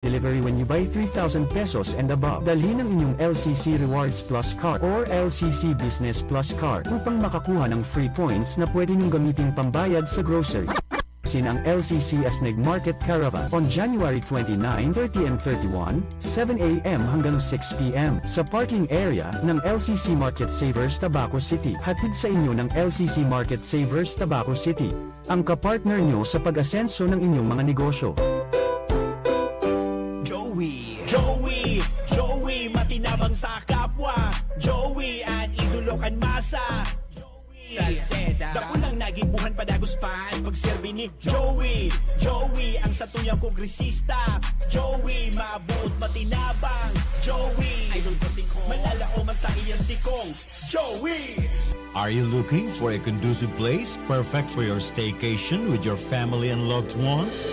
delivery when you buy 3,000 pesos and above. Dalhin ang inyong LCC Rewards Plus Card or LCC Business Plus Card upang makakuha ng free points na pwede niyong gamitin pambayad sa grocery. Sin ang LCC Asneg Market Caravan on January 29, 30 and 31, 7 a.m. hanggang 6 p.m. sa parking area ng LCC Market Savers Tabaco City. Hatid sa inyo ng LCC Market Savers Tabaco City, ang kapartner nyo sa pag-asenso ng inyong mga negosyo. Joey, matinabang sa kapwa. Joey, ang idolo kan masa. Salseda, dako lang nagibuhan padagos pa ang pagserbi ni Joey, ang satuyang kongresista. Joey, mabuot matinabang. Joey, idol ko si Kong, malalao man tayo si Kong. Joey! Are you looking for a conducive place perfect for your staycation with your family and loved ones?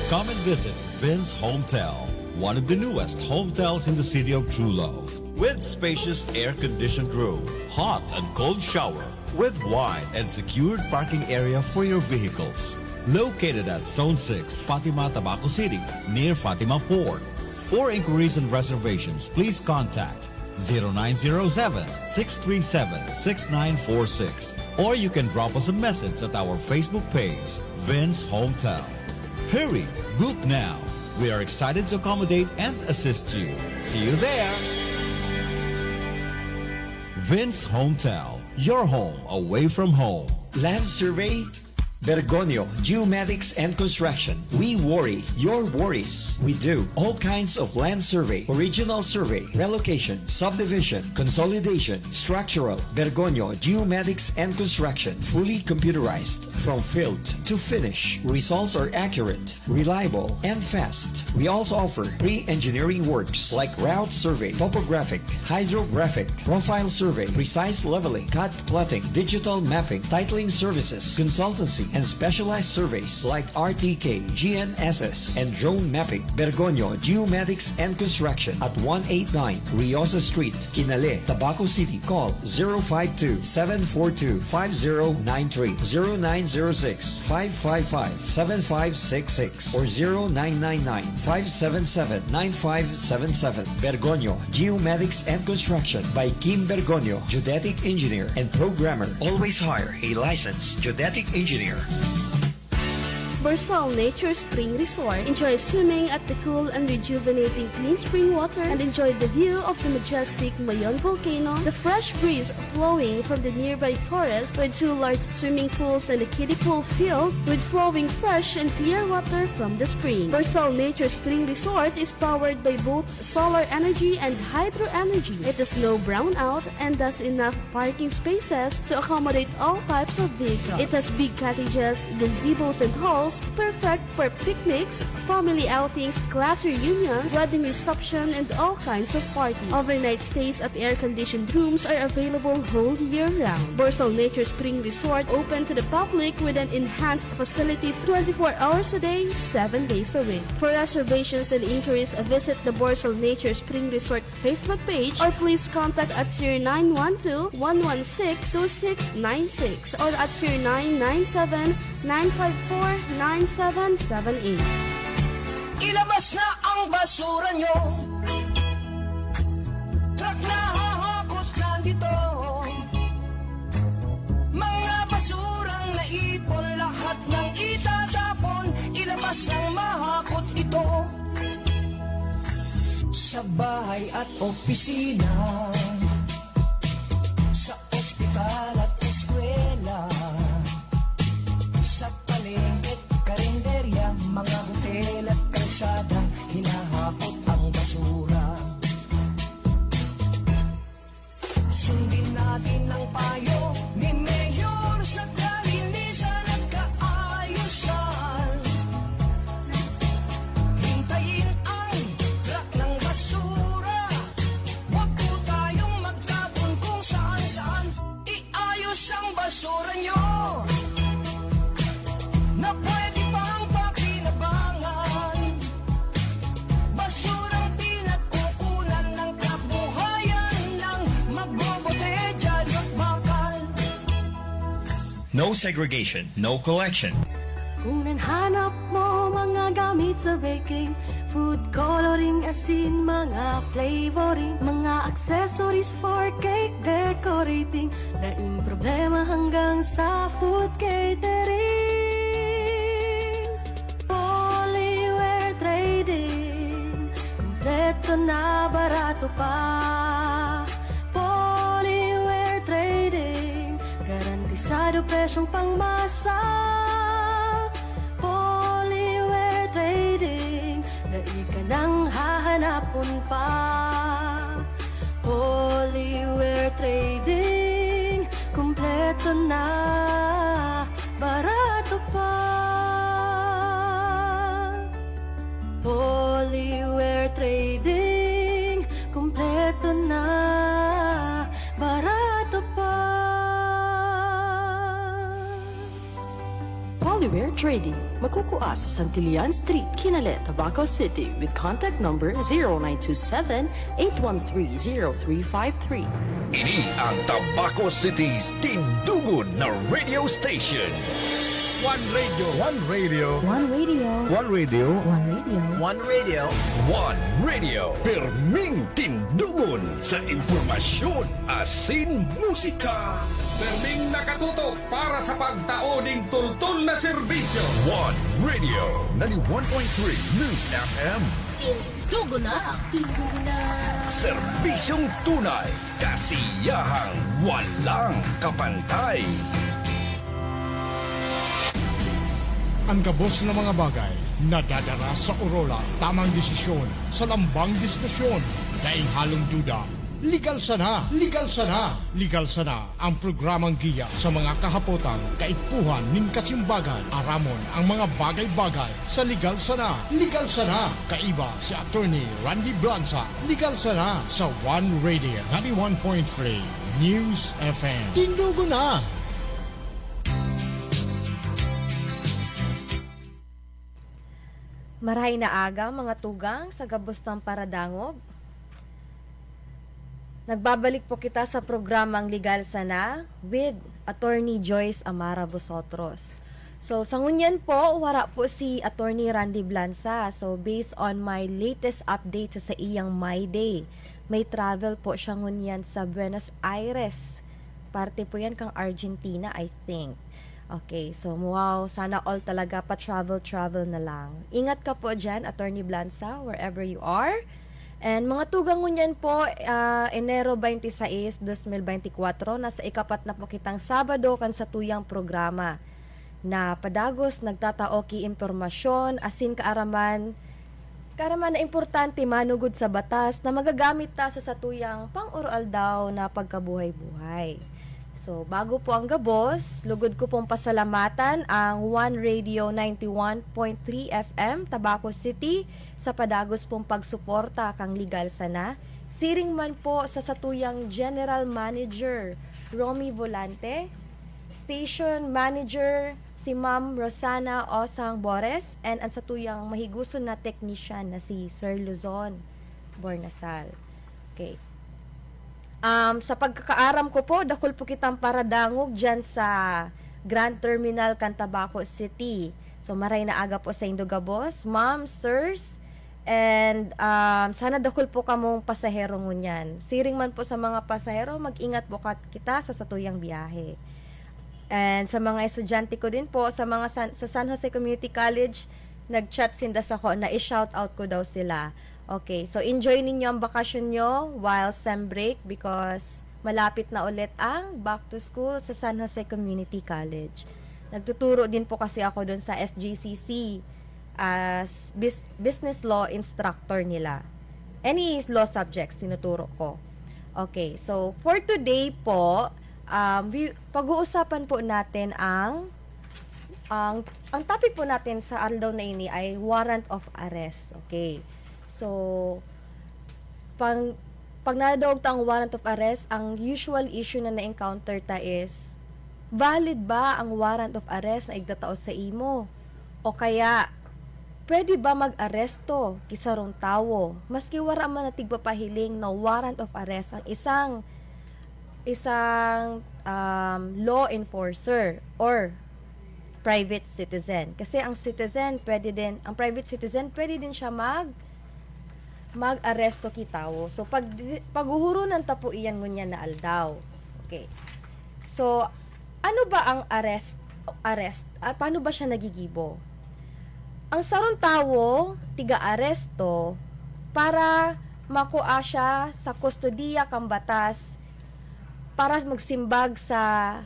Come and visit Vince Hometel, one of the newest hotels in the city of True Love, with spacious air-conditioned room, hot and cold shower, with wide and secured parking area for your vehicles. Located at Zone 6, Fatima, Tabaco City, near Fatima Port. For inquiries and reservations, please contact 0907-637-6946, or you can drop us a message at our Facebook page, Vince Hometel. Hurry, book now. We are excited to accommodate and assist you. See you there! Vince Hometel, your home away from home. Land Survey, Bergonio, Geomatics and Construction. We worry your worries. We do all kinds of land survey, original survey, relocation, subdivision, consolidation, structural, Bergonio, Geomatics and Construction. Fully computerized from field to finish. Results are accurate, reliable, and fast. We also offer pre-engineering works like route survey, topographic, hydrographic, profile survey, precise leveling, cut plotting, digital mapping, titling services, consultancy, and specialized surveys like RTK, GNSS, and drone mapping. Bergonio, Geomatics and Construction at 189 Riosa Street, Kinale, Tabaco City. Call 052-742-5093, 0906-555-7566, or 0999-577-9577. Bergonio, Geomatics and Construction by Kim Bergonio, geodetic engineer and programmer. Always hire a licensed geodetic engineer. Borsal Nature Spring Resort. Enjoy swimming at the cool and rejuvenating clean spring water and enjoy the view of the majestic Mayon volcano, the fresh breeze flowing from the nearby forest with 2 large swimming pools and a kiddie pool filled with flowing fresh and clear water from the spring. Borsal Nature Spring Resort is powered by both solar energy and hydro energy. It has no brownout and has enough parking spaces to accommodate all types of vehicles. It has big cottages, gazebos and halls, perfect for picnics, family outings, class reunions, wedding reception, and all kinds of parties. Overnight stays at air-conditioned rooms are available whole year round. Borsal Nature Spring Resort open to the public with an enhanced facilities 24 hours a day, 7 days a week. For reservations and inquiries, visit the Borsal Nature Spring Resort Facebook page or please contact at 0912-116-2696 or at 0997-954-9778. Ilabas na ang basura nyo. Truck na hahakot na dito. Mga basurang naipon, lahat ng itatapon. Ilabas ng mahakot ito. Sa bahay at opisina, sa ospital at eskwela, sa palengke, karinderya, mga hotel at kalsada, hinahakot ang basura. Sundin natin ang payo ni Mayor sa kalinisan at kaayusan. Hintayin ang truck ng basura. Huwag po tayong magtapon kung saan-saan. Iayos ang basura nyo na pwede pang pakinabangan. Basurang pinagkukunan ng kabuhayan ng magbobote, dyaryo at bakal. No segregation, no collection. Kung nanhanap mo mga gamit sa baking, food coloring, asin, mga flavoring, mga accessories for cake decorating. Daing problema hanggang sa food catering. Polyware trading, kompleto na barato pa. Polyware trading, garantisado presyong pangmasa. Polyware trading, dai ka nang hahanapon pa. Polyware trading, kompleto na barato pa. Polyware trading, kompleto na barato pa. Polyware Trading, magkukuha sa Santillan Street, Kinalet, Tabaco City with contact number 0927-813-0353. Ini ang Tabaco City's tindugon na radio station. One radio. One radio. One radio. One radio. One radio. One Radio. One radio. Perming tindugon sa impormasyon, asin, musika. Perming nakatutok para sa pagtaoning tultol na serbisyo. One radio. 91.3 News FM. Tindugo na! Tindugo na! Serbisyong tunay. Kasiyahang walang kapantay. Ang kabos ng mga bagay nadadara sa Orola, tamang desisyon sa lambang diskusyon, daing halong duda. Legal sana, legal sana, legal sana ang programang giya sa mga kahapotang kaipuhan nin kasimbagan. Aramon ang mga bagay-bagay sa legal sana, legal sana. Kaiba si Attorney Randy Blanza, legal sana sa One Radio 91.3 News FM. Tindugo na! Marahay na aga mga tugang sa gabos ng paradangog. Nagbabalik po kita sa programang Legal Sana with Attorney Joyce Amara Bosotros. So, sa ngunyan po, wala po si Attorney Randy Blanza. So, based on my latest update sa iyang My Day, may travel po siya ngunyan sa Buenos Aires. Parte po yan kang Argentina, I think. Okay, so wow, sana all talaga pa-travel na lang. Ingat ka po dyan, Attorney Blanza, wherever you are. And mga tugang ngunyan po, Enero 26, 2024, nasa ikapat na po kitang Sabado kan sa tuyang programa na padagos nagtataoki impormasyon, asin kaaraman na importante manugod sa batas na magagamit ta sa satuyang pang-oral daw na pagkabuhay-buhay. So, bago po ang gabos, lugod ko pong pasalamatan ang One Radio 91.3 FM, Tabaco City, sa padagos pong pagsuporta kang Legal Sana. Siring man po sa satuyang General Manager, Romy Volante, Station Manager, si Ma'am Rosana Osang Bores, and ang satuyang mahiguson na technician na si Sir Luzon Bornasal. Okay. Sa pagkakaaram ko po, dakol po kitang paradangog dyan sa Grand Terminal Cantabaco City. So, maray na aga po sa Indogabos, ma'am, sirs, and sana dakol po kamong pasahero ngunyan. Siring man po sa mga pasahero, mag-ingat po kita sa satuyang biyahe. And sa mga estudyante ko din po, sa mga sa San Jose Community College, nag-chat sindas ako na i-shout out ko daw sila. Okay, so enjoy ninyo ang bakasyon nyo while sem break because malapit na ulit ang back to school sa San Jose Community College. Nagtuturo din po kasi ako dun sa SGCC as business law instructor nila. Any law subjects tinuturo ko. Okay, so for today po, pag-uusapan po natin ang topic po natin sa araw na ini ay warrant of arrest. Okay. So, pag nadawag tang warrant of arrest, ang usual issue na na-encounter ta is, valid ba ang warrant of arrest na igdatao sa imo? O kaya, pwede ba mag-aresto kisarong tawo? Maski wara man natig papahiling na warrant of arrest ang isang law enforcer or private citizen. Kasi ang private citizen pwede din siya mag-aresto kitawo. So paghuhuro ng tapo iyan ngunya na aldaw. Okay. So ano ba ang arrest? Paano ba siya nagigibo? Ang sarong tawo tiga-aresto para makuha siya sa kustodiya kang batas para magsimbag sa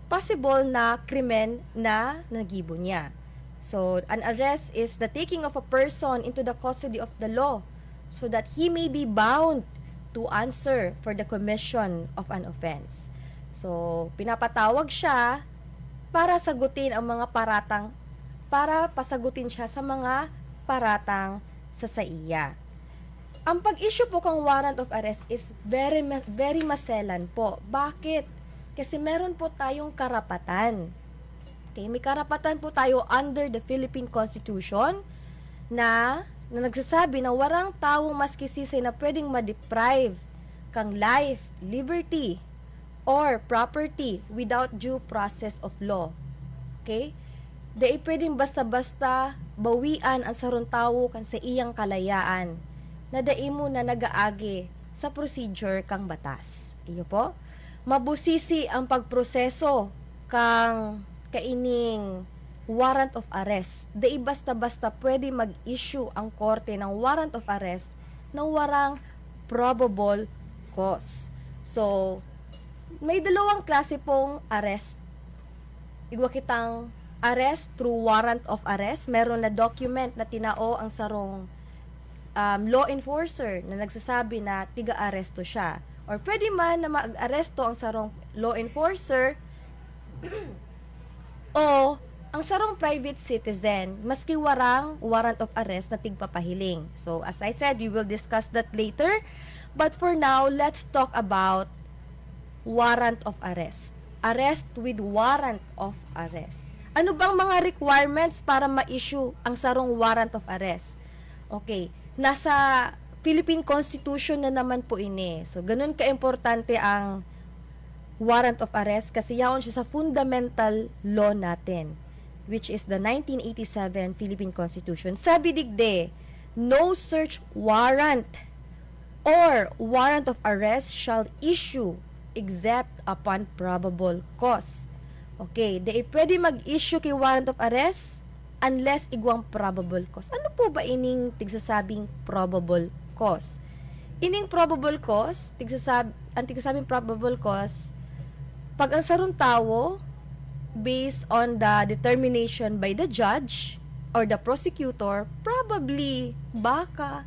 possible na krimen na nagibo niya. So, an arrest is the taking of a person into the custody of the law so that he may be bound to answer for the commission of an offense. So, pinapatawag siya para sagutin ang mga pasagutin siya sa mga paratang sa saiya. Ang pag-issue po kang warrant of arrest is very maselan po. Bakit? Kasi meron po tayong karapatan. Okay, may karapatan po tayo under the Philippine Constitution na nagsasabi na warang taong maski sisay na pwedeng ma-deprive kang life, liberty, or property without due process of law. Okay? Dahil pwedeng basta-basta bawian ang sarong tawo kan sa iyang kalayaan na daimo na nagaagi sa procedure kang batas. Iyo po? Mabusisi ang pagproseso kang kaining warrant of arrest. Dahil basta-basta pwede mag-issue ang korte ng warrant of arrest ng warang probable cause. So, may dalawang klase pong arrest. Igwa kitang arrest through warrant of arrest. Meron na document na tinao ang sarong law enforcer na nagsasabi na tiga-aresto siya. Or pwede man na mag-aresto ang sarong law enforcer o ang sarong private citizen maski warang warrant of arrest na tigpapahiling. So, as I said, we will discuss that later. But for now, let's talk about warrant of arrest. Arrest with warrant of arrest. Ano bang mga requirements para ma-issue ang sarong warrant of arrest? Okay, nasa Philippine Constitution na naman po ini. So, ganun ka-importante ang warrant of arrest kasi yaon siya sa fundamental law natin, which is the 1987 Philippine Constitution. Sabi digde, no search warrant or warrant of arrest shall issue except upon probable cause. Okay, dahil pwede mag-issue kay warrant of arrest unless igwang probable cause. Ano po ba ining tigsasabing probable cause? Ining probable cause, ang tigsasabing probable cause, pag ang sarong tawo, based on the determination by the judge or the prosecutor, probably, baka,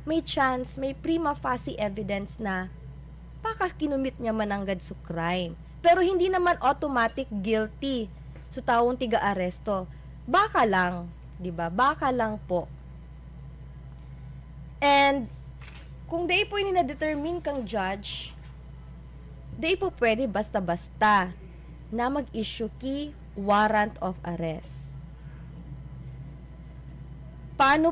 may chance, may prima facie evidence na baka kinumit niya mananggad sa crime. Pero hindi naman automatic guilty sa tawong tiga-aresto. Baka lang, 'di ba? Baka lang po. And kung day po ini na-determine kang judge, day po pwede basta-basta na mag-issue ki warrant of arrest. Paano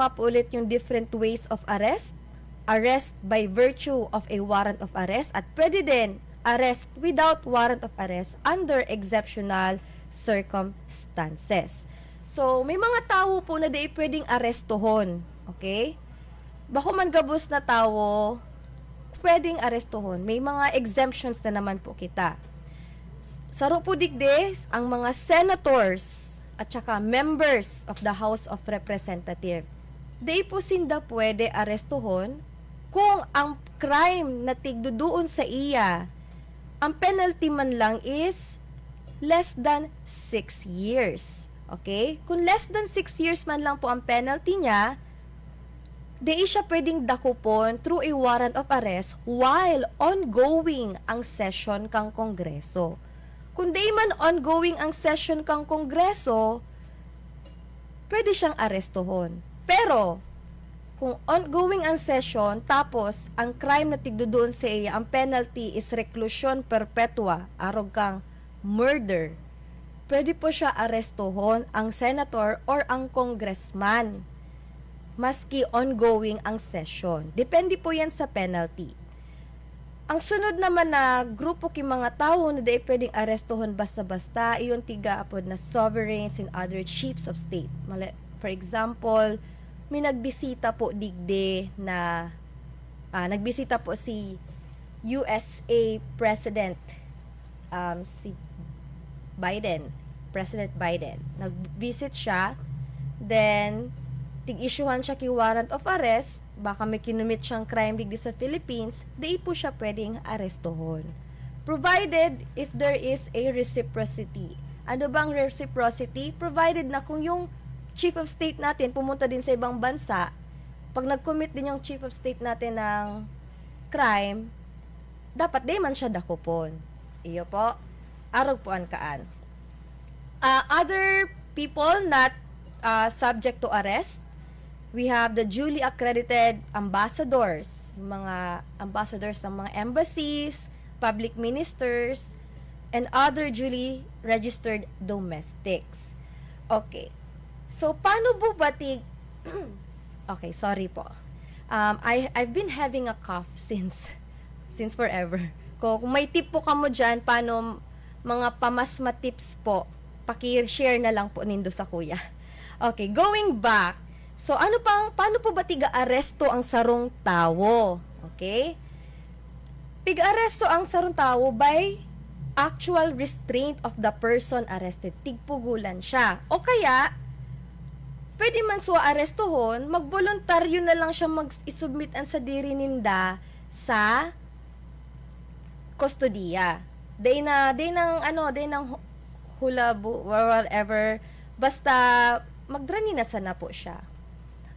nga po ulit yung different ways of arrest? Arrest by virtue of a warrant of arrest at pwede din arrest without warrant of arrest under exceptional circumstances. So, may mga tao po na di pwedeng arestuhon. Okay? Bako man gabos na tao, pwedeng arestuhon. May mga exemptions na naman po kita. Saro po digde, ang mga senators at saka members of the House of Representatives. Di po sinda pwede arestuhon kung ang crime na tigduduon sa iya, ang penalty man lang is less than 6 years. Okay? Kung less than 6 years man lang po ang penalty niya, di siya pwedeng dakupon through a warrant of arrest while ongoing ang session kang Kongreso. Kung di man ongoing ang session kang Kongreso, pwede siyang arestuhon. Pero, kung ongoing ang session, tapos ang crime na tigdudoon sa iya, ang penalty is reclusion perpetua, arog kang murder, pwede po siya arestuhon ang senator or ang congressman, maski ongoing ang session. Depende po yan sa penalty. Ang sunod naman na grupo ki mga tao na di pwedeng arestuhon basta-basta, iyon tiga apod na sovereigns and other chiefs of state. For example, may nagbisita po digde na nagbisita po si USA President si Biden, President Biden. Nag-visit siya, then tig-issuehan siya ki warrant of arrest, baka may kinumit siyang crime digdi sa Philippines, di po siya pwedeng arestohon. Provided if there is a reciprocity. Ano bang reciprocity? Provided na kung yung chief of state natin pumunta din sa ibang bansa, pag nag-commit din yung chief of state natin ng crime, dapat di man siya dakopon. Iyo po, arog po an kaan. Other people not subject to arrest, we have the duly accredited ambassadors, mga ambassadors ng mga embassies, public ministers, and other duly registered domestics. Okay. So, paano po batig... okay, sorry po. I've been having a cough since forever. Kung may tip po kamo dyan, paano mga pamasma tips po, paki-share na lang po nindo sa kuya. Okay, going back. So, paano po ba tiga-aresto ang sarong tao? Okay? Tiga-aresto ang sarong tao by actual restraint of the person arrested. Tigpugulan siya. O kaya, pwede man so arestohon, magboluntaryo na lang siya mag-isubmit ang sa diri ninda sa kustodiya. Day ng hulabu or whatever, basta magdrani na sana po siya.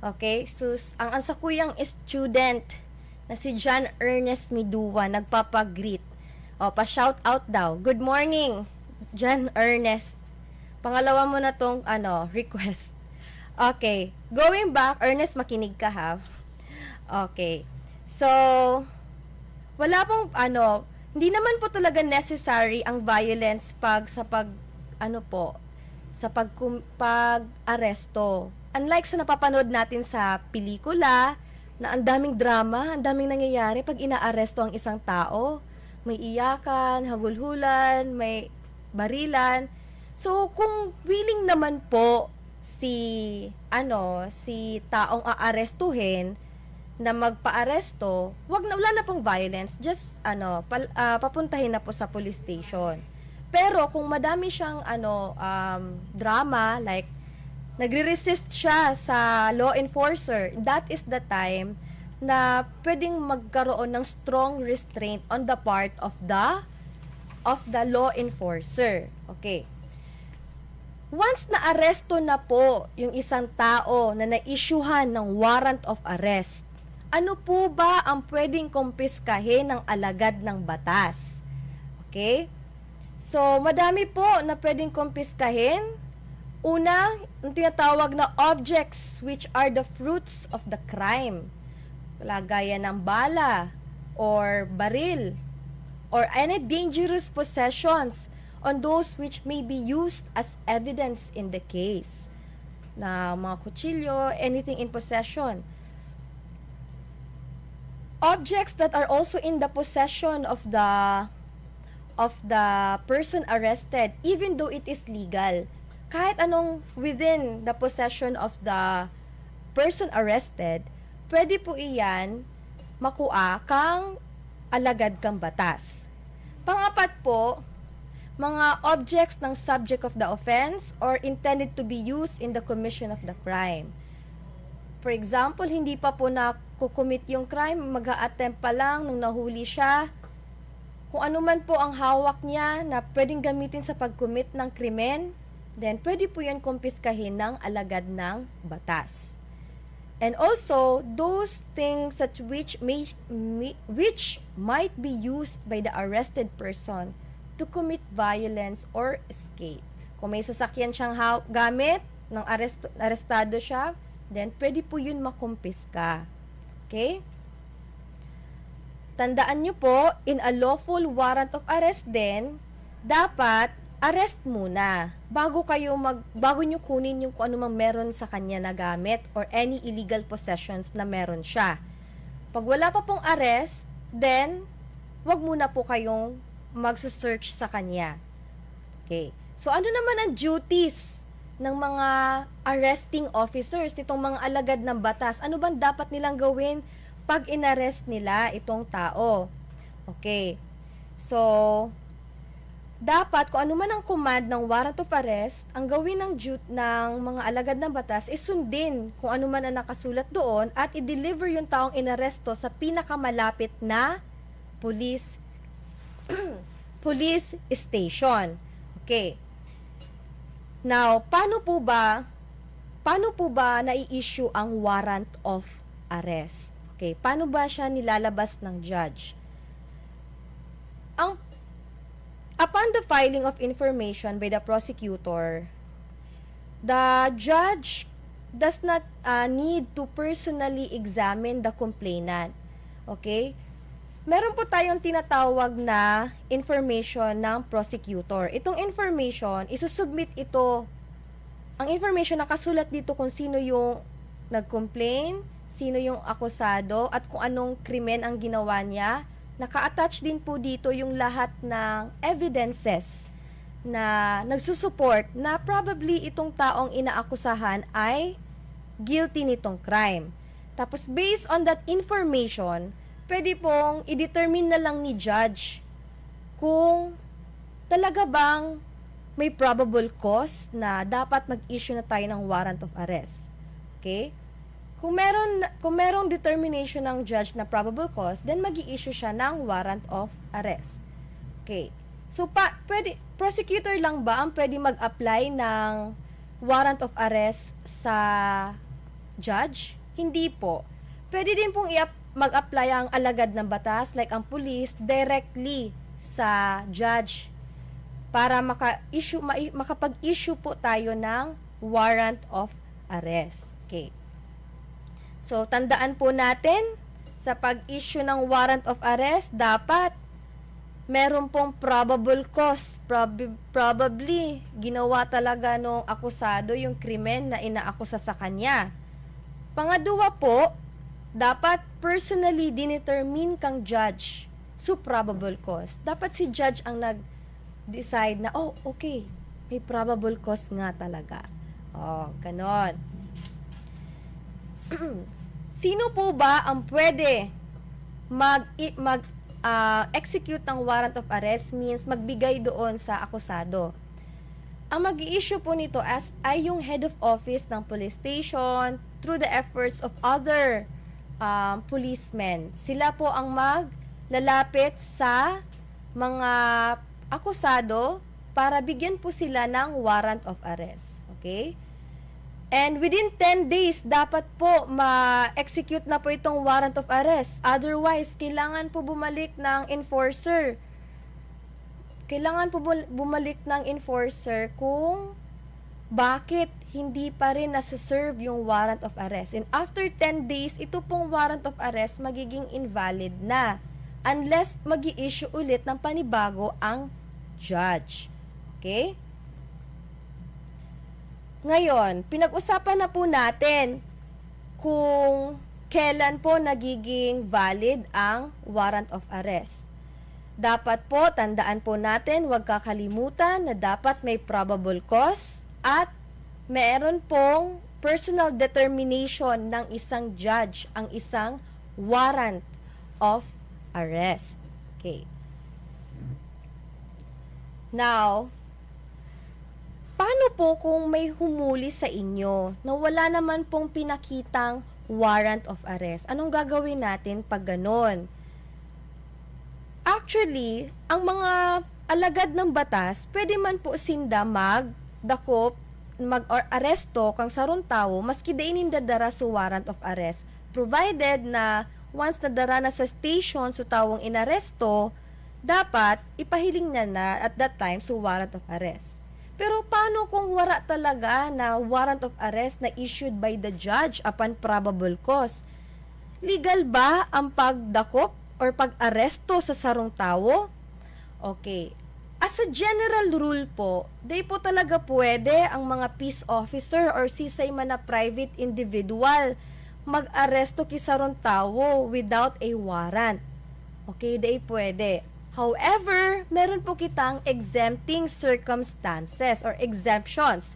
Okay? So, ang sa kuyang student na si John Ernest Midua nagpapagreet. O, pa-shout out daw. Good morning, John Ernest. Pangalawa mo na tong request. Okay. Going back, Ernest, makinig ka ha. Okay. So, wala pong hindi naman po talaga necessary ang violence sa pag-aresto. Unlike sa napapanood natin sa pelikula, na ang daming drama, ang daming nangyayari pag inaaresto ang isang tao. May iyakan, hagulhulan, may barilan. So, kung willing naman po si taong aarestuhin na magpa-aresto, wala na pong violence, just papuntahin na po sa police station. Pero kung madami siyang drama, like nagre-resist siya sa law enforcer, that is the time na pwedeng magkaroon ng strong restraint on the part of the law enforcer. Okay. Once na aresto na po yung isang tao na na-issuehan ng warrant of arrest, ano po ba ang pwedeng kumpiskahin ng alagad ng batas? Okay? So, madami po na pwedeng kumpiskahin. Una, ang tinatawag na objects which are the fruits of the crime. Gaya ng bala or baril or any dangerous possessions on those which may be used as evidence in the case. Na mga kutsilyo, anything in possession. Objects that are also in the possession of the person arrested, even though it is legal. Kahit anong within the possession of the person arrested, pwede po iyan makuha kang alagad kang batas. Pangapat po, mga objects ng subject of the offense or intended to be used in the commission of the crime. For example, hindi pa po nakukumit yung crime, mag-a-attempt pa lang nung nahuli siya. Kung ano man po ang hawak niya na pwedeng gamitin sa pag-commit ng krimen, then pwede po yan kumpiskahin ng alagad ng batas. And also, those things which might be used by the arrested person to commit violence or escape. Kung may sasakyan siyang gamit, ng arestado siya, then pwede po yun makumpiska. Okay? Tandaan nyo po, in a lawful warrant of arrest din, dapat arrest muna bago nyo kunin yung kung ano mang meron sa kanya na gamit or any illegal possessions na meron siya. Pag wala pa pong arrest, then wag muna po kayong magse-search sa kanya. Okay. So, ano naman ang duties ng mga arresting officers, itong mga alagad ng batas? Ano bang dapat nilang gawin pag inarrest nila itong tao? Okay. So, dapat, kung ano man ang command ng warrant of arrest, ang gawin ng mga alagad ng batas is sundin kung ano man ang nakasulat doon at i-deliver yung taong inaresto sa pinakamalapit na police police station. Okay. Now, paano po ba nai-issue ang warrant of arrest? Okay, paano ba siya nilalabas ng judge? Upon the filing of information by the prosecutor, the judge does not need to personally examine the complainant. Okay? Meron po tayong tinatawag na information ng prosecutor. Itong information, isusubmit ito. Ang information nakasulat dito kung sino yung nag-complain, sino yung akusado, at kung anong krimen ang ginawa niya. Naka-attach din po dito yung lahat ng evidences na nagsusupport na probably itong taong inaakusahan ay guilty nitong crime. Tapos based on that information, pwede pong i-determine na lang ni judge kung talaga bang may probable cause na dapat mag-issue na tayo ng warrant of arrest. Okay? Kung merong determination ng judge na probable cause, then mag-i-issue siya ng warrant of arrest. Okay. So, prosecutor lang ba ang pwede mag-apply ng warrant of arrest sa judge? Hindi po. Pwede din pong mag-apply ang alagad ng batas, like ang police, directly sa judge para makapag-issue po tayo ng warrant of arrest. Okay. So, tandaan po natin, sa pag-issue ng warrant of arrest, dapat meron pong probable cause. Probably, ginawa talaga nung akusado yung krimen na inaakusa sa kanya. Pangadua po, dapat personally dinetermine kang judge. So, probable cause. Dapat si judge ang nag-decide na, oh, okay, may probable cause nga talaga. Oh, ganon. Sino po ba ang pwede execute ng warrant of arrest, means magbigay doon sa akusado? Ang mag-i-issue po nito ay yung head of office ng police station through the efforts of other policemen. Sila po ang maglalapit sa mga akusado para bigyan po sila ng warrant of arrest. Okay? And within 10 days, dapat po ma-execute na po itong warrant of arrest. Otherwise, kailangan po bumalik ng enforcer. Kailangan po bumalik ng enforcer kung bakit hindi pa rin nasa-serve yung warrant of arrest. And after 10 days, ito pong warrant of arrest magiging invalid na unless mag-i-issue ulit ng panibago ang judge. Okay? Ngayon, pinag-usapan na po natin kung kailan po nagiging valid ang warrant of arrest. Dapat po, tandaan po natin, huwag kakalimutan na dapat may probable cause at meron pong personal determination ng isang judge ang isang warrant of arrest. Okay. Now, paano po kung may humuli sa inyo na wala naman pong pinakitang warrant of arrest? Anong gagawin natin pag ganon? Actually, ang mga alagad ng batas, pwede man po sinda magdakop, mag-aresto kang sarong tao, maski dainin dadara sa warrant of arrest, provided na once nadara na sa station sa tawong inaresto, dapat ipahiling na at that time sa warrant of arrest. Pero paano kung wala talaga na warrant of arrest na issued by the judge upon probable cause? Legal ba ang pagdakop or pag-aresto sa sarong tao? Okay. As a general rule po, di po talaga pwede ang mga peace officer or sisay man na private individual mag-aresto ki sarong tao without a warrant. Okay, day pwede. However, meron po kitang exempting circumstances or exemptions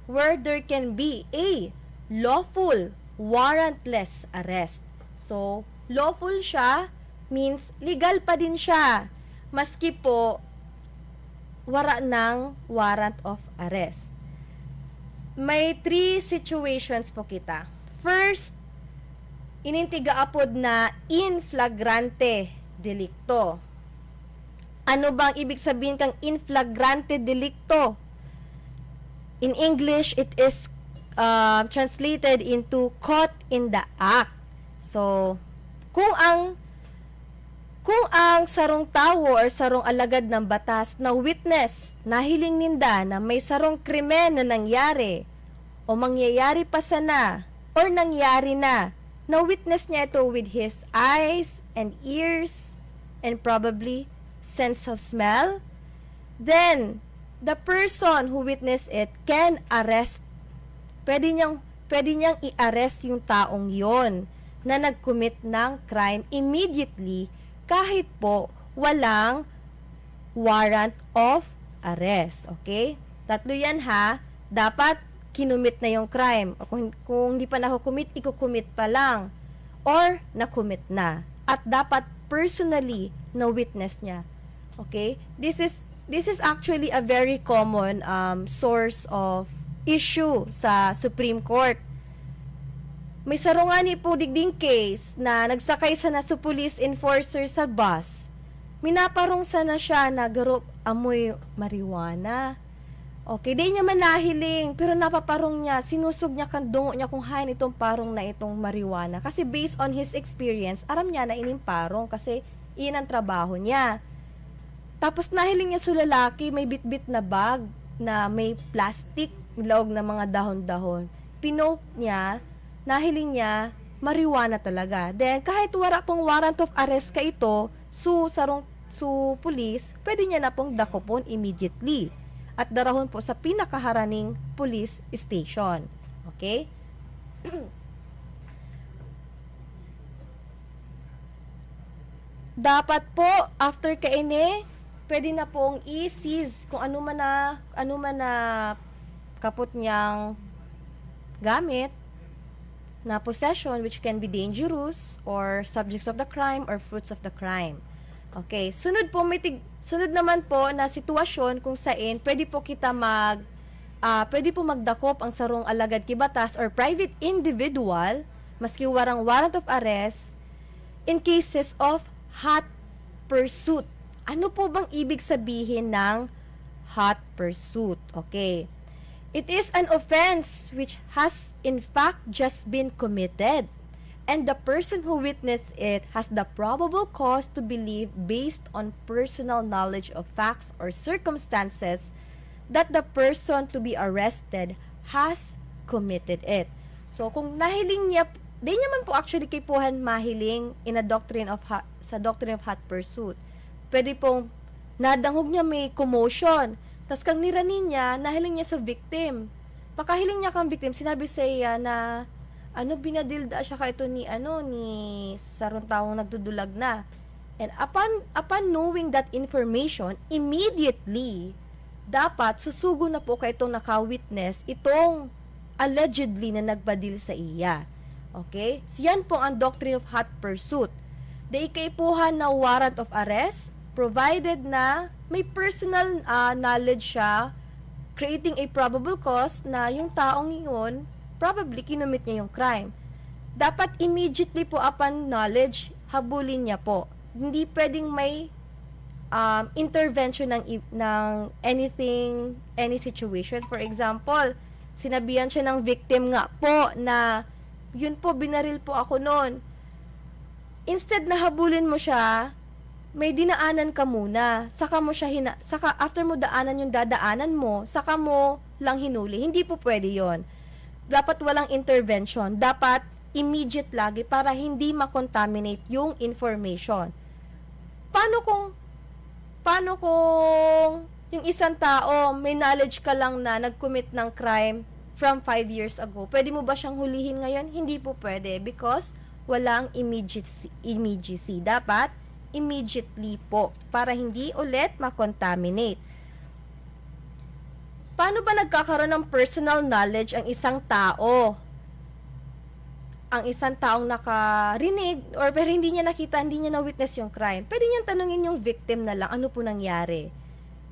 where there can be a lawful warrantless arrest. So, lawful siya means legal pa din siya maski po wala ng warrant of arrest. May 3 situations po kita. First, inintigaapod na in flagrante delicto. Ano bang ibig sabihin kang in flagrante delicto? In English, it is translated into caught in the act. So, kung ang sarong tawo or sarong alagad ng batas na witness, nahiling ninda na may sarong krimen na nangyari o mangyayari pa sana or nangyari na witness niya ito with his eyes and ears and probably sense of smell, then the person who witnessed it can arrest. Pwede niyang i-arrest yung taong yon na nag-commit ng crime immediately kahit po walang warrant of arrest. Okay? 3 yan ha. Dapat kinumit na yung crime. O kung hindi pa nakukumit, ikukumit pa lang. Or nakumit na. At dapat personally na witness niya. Okay? This is actually a very common source of issue sa Supreme Court. May sarungani po digding case na nagsakay sana sa police enforcer sa bus. Minaparong sana siya na garop amoy marijuana. Okay, di niya man nahiling, pero napaparong niya, sinusog niya kan dungo niya kung hain itong parong na itong marijuana. Kasi based on his experience, aram niya na ining parong kasi iyan ang trabaho niya. Tapos nahiling niya sa lalaki, may bitbit na bag na may plastic, laog na mga dahon-dahon. Pinoke niya, nahiling niya, marijuana talaga. Then, kahit wala pong warrant of arrest ka ito, su police, pwede niya na pong dakopon immediately. At darahon po sa pinakaharaning police station. Okay? Dapat po, after kaine, pwede na pong i-seize kung ano man na kapot niyang gamit na possession which can be dangerous or subjects of the crime or fruits of the crime. Okay, sunod naman po na sitwasyon kung saan pwede po magdakop ang sarong alagad kibatas or private individual maski warang warrant of arrest in cases of hot pursuit. Ano po bang ibig sabihin ng hot pursuit? Okay. It is an offense which has in fact just been committed, and the person who witnessed it has the probable cause to believe based on personal knowledge of facts or circumstances that the person to be arrested has committed it. So, kung nahiling niya, di niya man po actually kay puhan mahiling in a sa doctrine of hot pursuit. Pwede pong nadangog niya may commotion. Tas kang niranin niya, nahiling niya sa victim. Pagkahiling niya kang victim, sinabi sa iya na binadilda siya ka ito ni sarong taong nagdudulag na. And upon knowing that information, immediately, dapat susugo na po ka itong naka-witness, itong allegedly na nagbadil sa iya. Okay? So yan po ang doctrine of hot pursuit. Di ikaipuhan na warrant of arrest, provided na may personal knowledge siya, creating a probable cause na yung taong yun, probably kinumit niya yung crime. Dapat immediately po upon knowledge, habulin niya po. Hindi pwedeng may intervention ng anything, any situation. For example, sinabihan siya ng victim nga po na, yun po, binaril po ako noon. Instead na habulin mo siya, may dinaanan ka muna. Saka after mo daanan yung dadaanan mo, saka mo lang hinuli. Hindi po pwede yon. Dapat walang intervention. Dapat immediate lagi para hindi makontaminate yung information. Paano kung yung isang tao, may knowledge ka lang na nag-commit ng crime from 5 years ago? Pwede mo ba siyang hulihin ngayon? Hindi po pwede because walang immediacy. Dapat immediately po para hindi ulit makontaminate. Paano ba nagkakaroon ng personal knowledge ang isang tao? Ang isang taong nakarinig or pero hindi niya nakita, hindi niya na-witness yung crime. Pwede niyang tanungin yung victim na lang, ano po nangyari?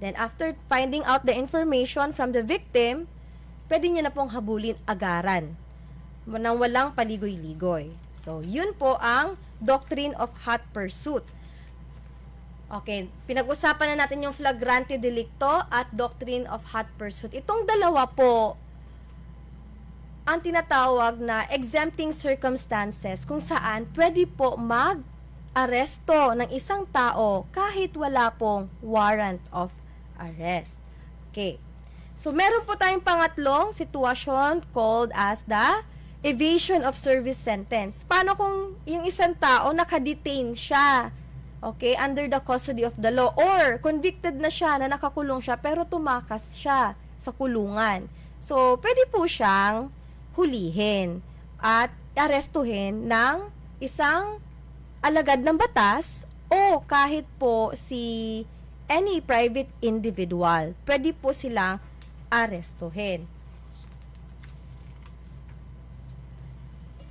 Then after finding out the information from the victim, pwede niya na pong habulin agaran nang walang paligoy-ligoy. So, yun po ang doctrine of hot pursuit. Okay, pinag-usapan na natin yung flagrante delicto at doctrine of hot pursuit. Itong dalawa po ang tinatawag na exempting circumstances kung saan pwede po mag-aresto ng isang tao kahit wala pong warrant of arrest. Okay. So, meron po tayong pangatlong sitwasyon called as the evasion of service sentence. Paano kung yung isang tao nakadetain siya, okay, under the custody of the law, or convicted na siya, na nakakulong siya, pero tumakas siya sa kulungan. So, pwede po siyang hulihin at arestuhin ng isang alagad ng batas o kahit po si any private individual. Pwede po silang arestuhin.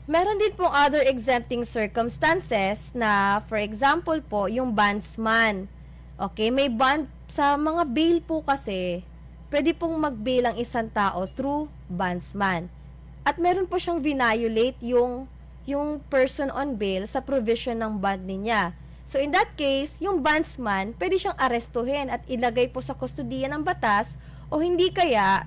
Meron din pong other exempting circumstances na, for example po, yung bondsman. Okay, may bond sa mga bail po kasi, pwede pong mag-bail ang isang tao through bondsman. At meron po siyang violate yung person on bail sa provision ng bond niya. So in that case, yung bondsman, pwede siyang arestuhin at ilagay po sa kustudiya ng batas o hindi kaya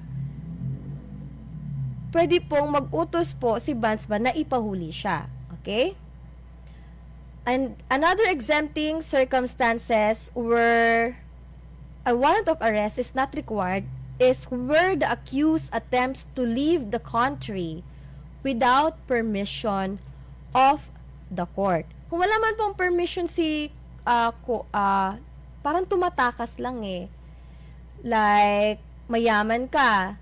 pwede pong mag-utos po si bondsman na ipahuli siya. Okay? And another exempting circumstances where a warrant of arrest is not required is where the accused attempts to leave the country without permission of the court. Kung wala man pong permission si parang tumatakas lang eh. Like, mayaman ka,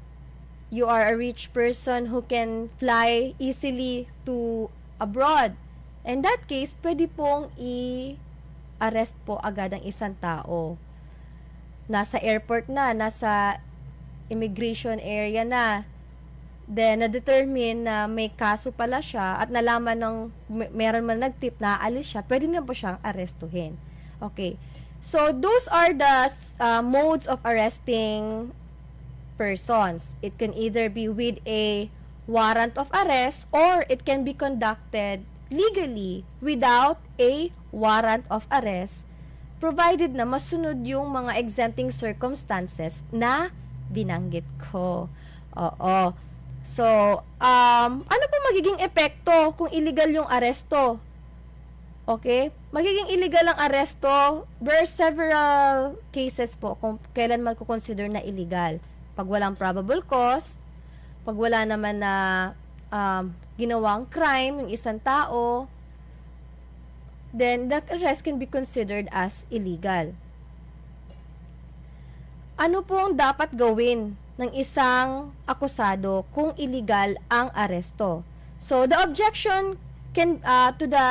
you are a rich person who can fly easily to abroad. In that case, pwede pong i-arrest po agad ang isang tao. Nasa airport na, nasa immigration area na, then na-determine na may kaso pala siya at nalaman ng meron man nag-tip na aalis siya, pwede na po siyang arestuhin. Okay. So, those are the modes of arresting persons. It can either be with a warrant of arrest or it can be conducted legally without a warrant of arrest provided na masunod yung mga exempting circumstances na binanggit ko. Oo. So, ano po magiging epekto kung illegal yung aresto? Okay? Magiging illegal ang aresto. There are several cases po kung kailan man consider na illegal. Pag walang probable cause, pag wala naman na ginawang crime yung isang tao, then the arrest can be considered as illegal. Ano po ang dapat gawin ng isang akusado kung illegal ang aresto? So, the objection to the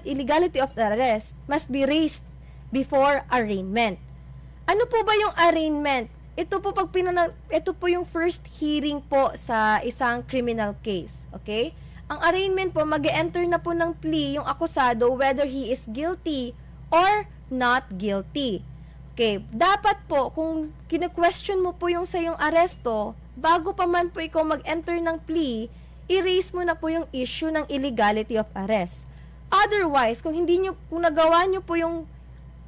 illegality of the arrest must be raised before arraignment. Ano po ba yung arraignment? Ito po yung first hearing po sa isang criminal case, okay? Ang arraignment po, mag-enter na po ng plea yung akusado whether he is guilty or not guilty. Okay, dapat po kung kine-question mo po yung sa yung aresto, bago pa man po ikaw mag-enter ng plea, i-raise mo na po yung issue ng illegality of arrest. Otherwise, kung nagawa nyo po yung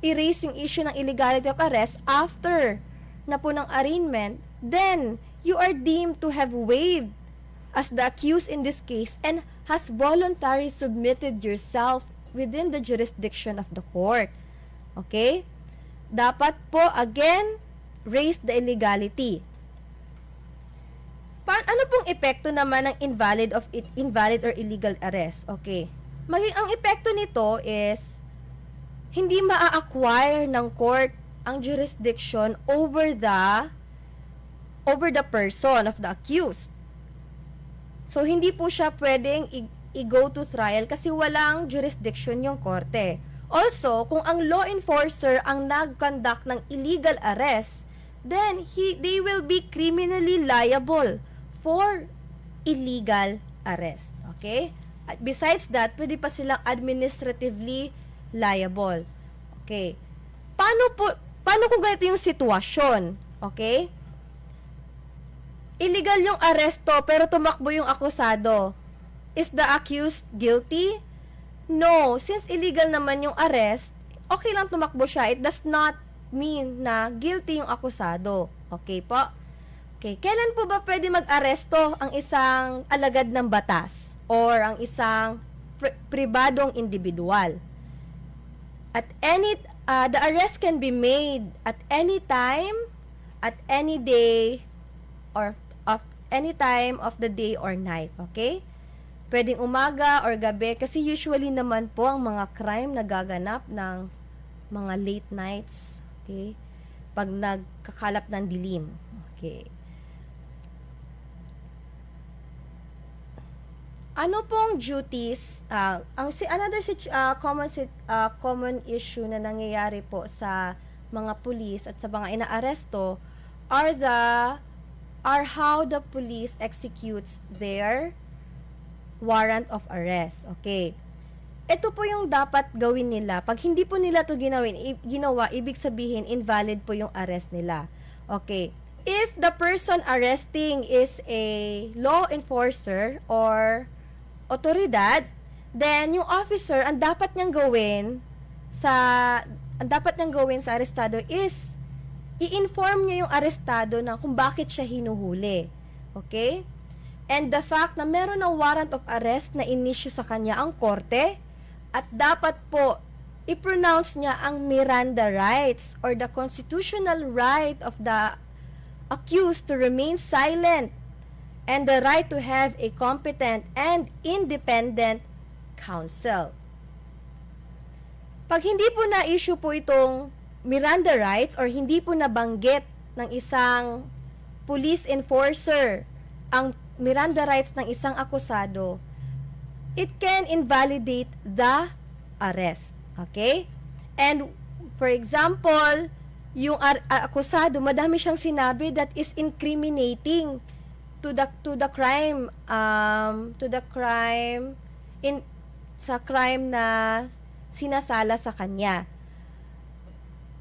i-raise yung issue ng illegality of arrest after na po ng arraignment, then you are deemed to have waived as the accused in this case and has voluntarily submitted yourself within the jurisdiction of the court. Okay? Dapat po, again, raise the illegality. Ano pong epekto naman ng invalid or illegal arrest? Okay. Ang epekto nito is hindi maa-acquire ng court ang jurisdiction over the person of the accused. So, hindi po siya pwedeng i-go to trial kasi walang jurisdiction yung korte. Also, kung ang law enforcer ang nag-conduct ng illegal arrest, then they will be criminally liable for illegal arrest. Okay? At besides that, pwede pa silang administratively liable. Okay. Paano kung ganito yung sitwasyon? Okay? Illegal yung aresto pero tumakbo yung akusado. Is the accused guilty? No. Since illegal naman yung arrest, okay lang tumakbo siya. It does not mean na guilty yung akusado. Okay po? Okay. Kailan po ba pwede mag-aresto ang isang alagad ng batas or ang isang pribadong individual? The arrest can be made at any time, at any day, or any time of the day or night. Okay? Pwedeng umaga or gabi kasi usually naman po ang mga crime nagaganap ng mga late nights. Okay? Pag nagkakalap ng dilim. Okay. Ano pong duties, common issue na nangyayari po sa mga pulis at sa mga inaaresto are how the police executes their warrant of arrest. Okay. Ito po yung dapat gawin nila. Pag hindi po nila ito ginawa, ibig sabihin invalid po yung arrest nila. Okay. If the person arresting is a law enforcer or otoridad, then yung officer, ang dapat niyang gawin sa arestado is i-inform niya yung arestado na kung bakit siya hinuhuli. Okay? And the fact na meron ng warrant of arrest na inisyu sa kanya ang korte at dapat po i-pronounce niya ang Miranda rights or the constitutional right of the accused to remain silent and the right to have a competent and independent counsel. Pag hindi po na-issue po itong Miranda rights or hindi po nabanggit ng isang police enforcer ang Miranda rights ng isang akusado, it can invalidate the arrest. Okay? And for example, yung akusado, madami siyang sinabi that is incriminating to the crime sa crime na sinasala sa kanya.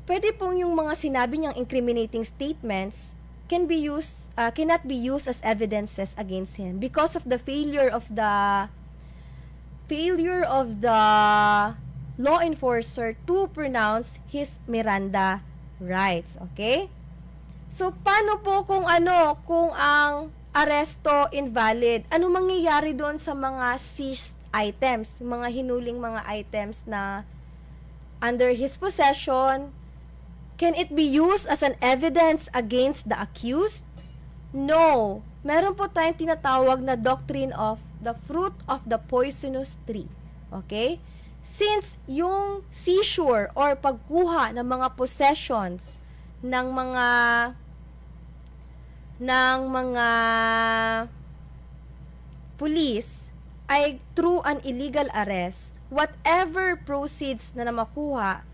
Pwede pong yung mga sinabi niyang incriminating statements cannot be used as evidences against him because of the failure of the law enforcer to pronounce his Miranda rights. Okay? So paano po kung ang aresto invalid? Ano mangyayari doon sa mga seized items, mga hinuling mga items na under his possession? Can it be used as an evidence against the accused? No. Meron po tayong tinatawag na doctrine of the fruit of the poisonous tree. Okay? Since yung seizure or pagkuha ng mga possessions ng mga police ay through an illegal arrest, whatever proceeds na makuha,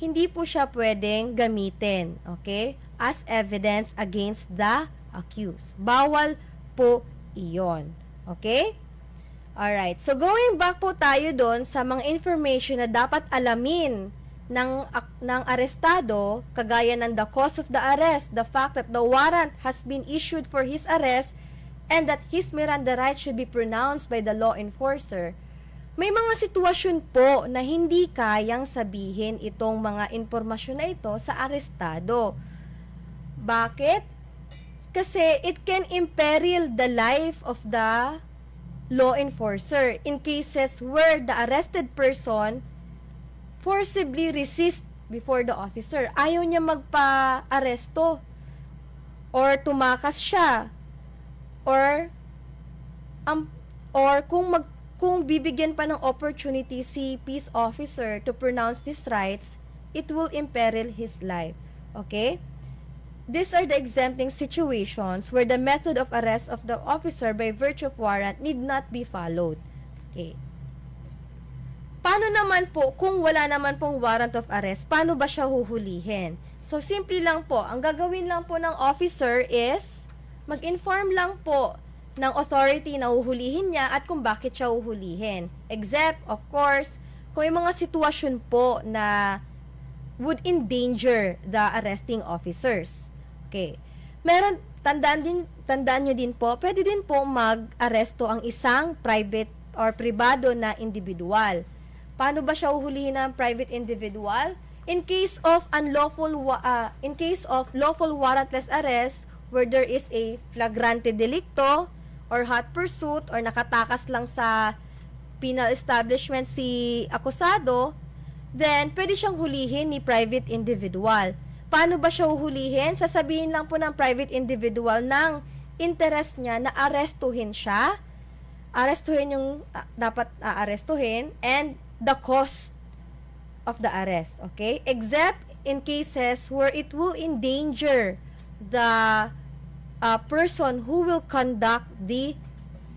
hindi po siya pwedeng gamitin, okay, as evidence against the accused. Bawal po iyon. Okay? Alright. So, going back po tayo doon sa mga information na dapat alamin ng arestado, kagaya ng the cause of the arrest, the fact that the warrant has been issued for his arrest, and that his Miranda rights should be pronounced by the law enforcer. May mga sitwasyon po na hindi kayang sabihin itong mga impormasyon na ito sa arestado. Bakit? Kasi it can imperil the life of the law enforcer in cases where the arrested person forcibly resist before the officer. Ayaw niya magpa-aresto or tumakas siya or kung bibigyan pa ng opportunity si peace officer to pronounce these rights, it will imperil his life. Okay? These are the exempting situations where the method of arrest of the officer by virtue of warrant need not be followed. Okay. Paano naman po kung wala naman pong warrant of arrest? Paano ba siya huhulihin? So, simple lang po. Ang gagawin lang po ng officer is mag-inform lang po ng authority na huhulihin niya at kung bakit siya huhulihin. Except, of course, kung yung mga sitwasyon po na would endanger the arresting officers. Okay. Tandaan nyo din po, pwede din po mag-aresto ang isang private or pribado na individual. Paano ba siya uhulihin ng private individual? In case of lawful warrantless arrest where there is a flagrante delicto or hot pursuit or nakatakas lang sa penal establishment si akusado, then pwede siyang hulihin ni private individual. Paano ba siya uhulihin? Sasabihin lang po ng private individual ng interest niya na arestuhin siya. Arestuhin yung dapat aarestuhin and the cost of the arrest, okay? Except in cases where it will endanger the person who will conduct the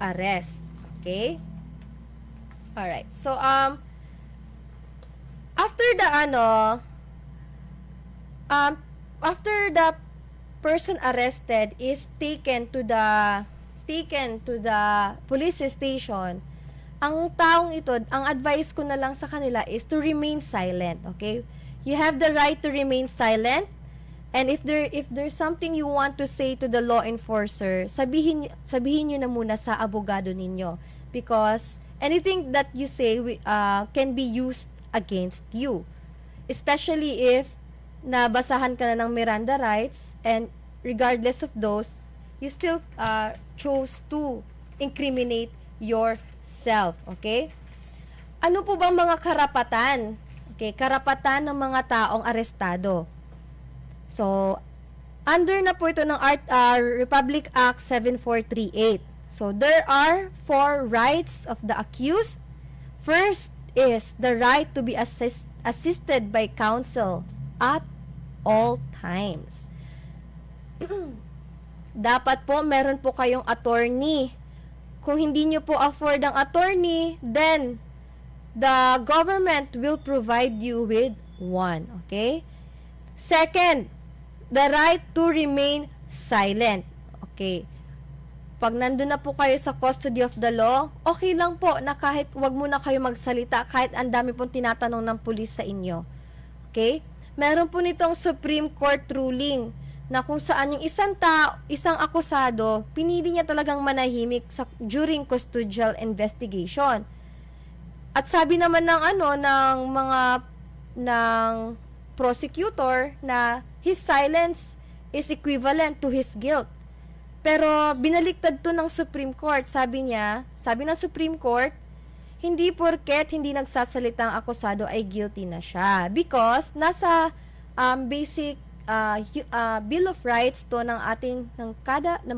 arrest, okay? Alright, so after the person arrested is taken to the police station, ang taong ito, ang advice ko na lang sa kanila is to remain silent, okay? You have the right to remain silent, and if there's something you want to say to the law enforcer, sabihin niyo na muna sa abogado ninyo, because anything that you say can be used against you, especially if nabasahan ka na ng Miranda rights, and regardless of those, you still chose to incriminate yourself, okay? Ano po bang mga karapatan? Okay, karapatan ng mga taong arestado. So, under na po ito ng Republic Act 7438. So, there are 4 rights of the accused. First is the right to be assisted by counsel at all times. Dapat po meron po kayong attorney. Kung hindi nyo po afford ang attorney, then the government will provide you with one. Okay? Second, the right to remain silent. Okay. Pag nandun na po kayo sa custody of the law, okay lang po na kahit wag muna kayo magsalita, kahit ang dami pong tinatanong ng pulis sa inyo. Okay? Meron po nitong Supreme Court ruling na kung saan yung isang akusado, pinili niya talagang manahimik during custodial investigation. At sabi naman ng prosecutor na his silence is equivalent to his guilt. Pero binaliktad to ng Supreme Court. Sabi ng Supreme Court, hindi porket hindi nagsasalita ang akusado ay guilty na siya. Because nasa basic Bill of Rights to ng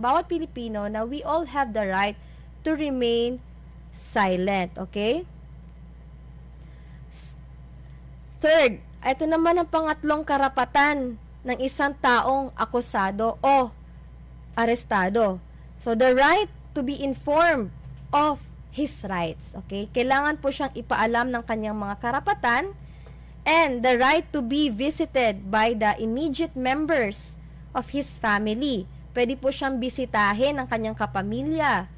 bawat Pilipino na we all have the right to remain silent, okay? Third, ito naman ang pangatlong karapatan ng isang taong akusado o arestado. So, the right to be informed of his rights, okay? Kailangan po siyang ipaalam ng kanyang mga karapatan, and the right to be visited by the immediate members of his family. Pwede po siyang bisitahin ng kanyang kapamilya